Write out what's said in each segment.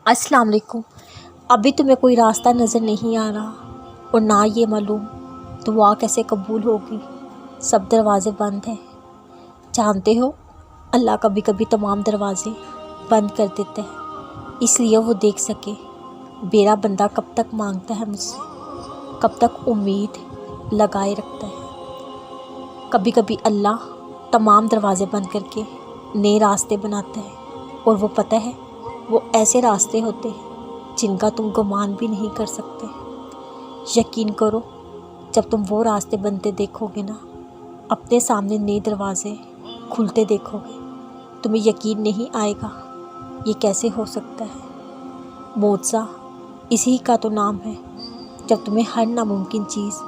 अस्सलाम वालेकुम। अभी तुम्हें कोई रास्ता नज़र नहीं आ रहा और ना ये मालूम दुआ कैसे कबूल होगी। सब दरवाज़े बंद हैं। जानते हो अल्लाह कभी कभी तमाम दरवाज़े बंद कर देते हैं, इसलिए वो देख सके मेरा बंदा कब तक मांगता है मुझसे, कब तक उम्मीद लगाए रखता है। कभी कभी अल्लाह तमाम दरवाज़े बंद करके नए रास्ते बनाता है, और वो पता है वो ऐसे रास्ते होते हैं जिनका तुम गुमान भी नहीं कर सकते। यकीन करो, जब तुम वो रास्ते बनते देखोगे ना, अपने सामने नए दरवाज़े खुलते देखोगे, तुम्हें यकीन नहीं आएगा ये कैसे हो सकता है। मोज़ा इसी का तो नाम है। जब तुम्हें हर नामुमकिन चीज़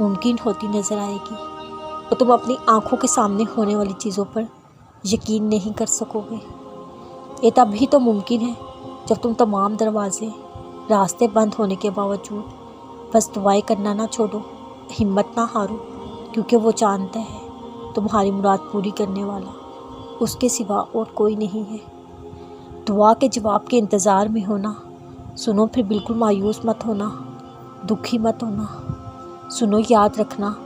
मुमकिन होती नज़र आएगी और तुम अपनी आँखों के सामने होने वाली चीज़ों पर यकीन नहीं कर सकोगे। ये तभी तो मुमकिन है जब तुम तमाम दरवाज़े रास्ते बंद होने के बावजूद बस दुआएं करना ना छोड़ो, हिम्मत ना हारो, क्योंकि वो जानता है तुम्हारी मुराद पूरी करने वाला उसके सिवा और कोई नहीं है। दुआ के जवाब के इंतज़ार में होना, सुनो फिर बिल्कुल मायूस मत होना, दुखी मत होना। सुनो, याद रखना,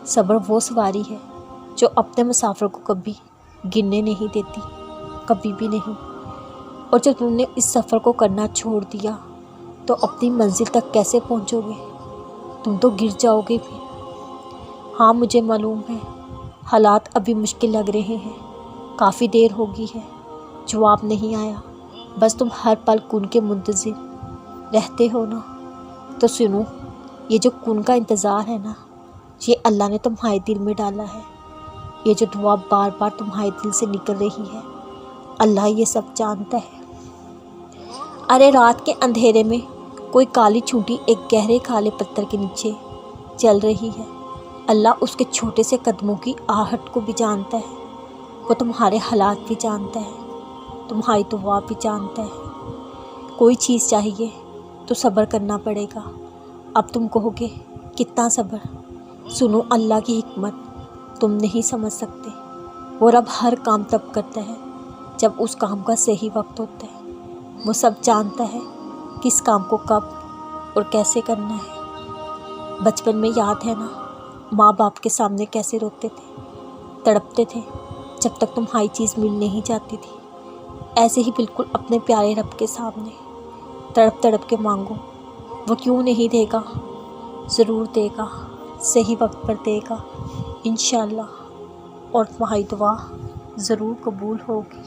सब्र वो सवारी है जो अपने मुसाफिर को कभी गिरने नहीं देती, कभी भी नहीं। और जब तुमने इस सफ़र को करना छोड़ दिया तो अपनी मंजिल तक कैसे पहुंचोगे? तुम तो गिर जाओगे भी। हाँ, मुझे मालूम है हालात अभी मुश्किल लग रहे हैं, काफ़ी देर हो गई है, जवाब नहीं आया, बस तुम हर पल कुन के मुंतज़िर रहते हो ना। तो सुनो, ये जो कुन का इंतज़ार है ना, ये अल्लाह ने तुम्हारे दिल में डाला है। ये जो दुआ बार बार तुम्हारे दिल से निकल रही है, अल्लाह ये सब जानता है। अरे रात के अंधेरे में कोई काली चूंटी एक गहरे काले पत्थर के नीचे चल रही है। अल्लाह उसके छोटे से कदमों की आहट को भी जानता है। वो तुम्हारे हालात भी जानता है, तुम्हारी दुआ भी जानता है। कोई चीज़ चाहिए तो सब्र करना पड़ेगा। अब तुम कहोगे कितना सब्र? सुनो, अल्लाह की हिकमत तुम नहीं समझ सकते। वो रब हर काम तब करता है जब उस काम का सही वक्त होता है। वो सब जानता है किस काम को कब और कैसे करना है। बचपन में याद है ना, माँ बाप के सामने कैसे रोते थे, तड़पते थे जब तक तुम्हारी चीज़ मिल नहीं जाती थी। ऐसे ही बिल्कुल अपने प्यारे रब के सामने तड़प तड़प के मांगो, वो क्यों नहीं देगा? ज़रूर देगा, सही वक्त पर देगा इंशाअल्लाह, और तुम्हारी दुआ ज़रूर कबूल होगी।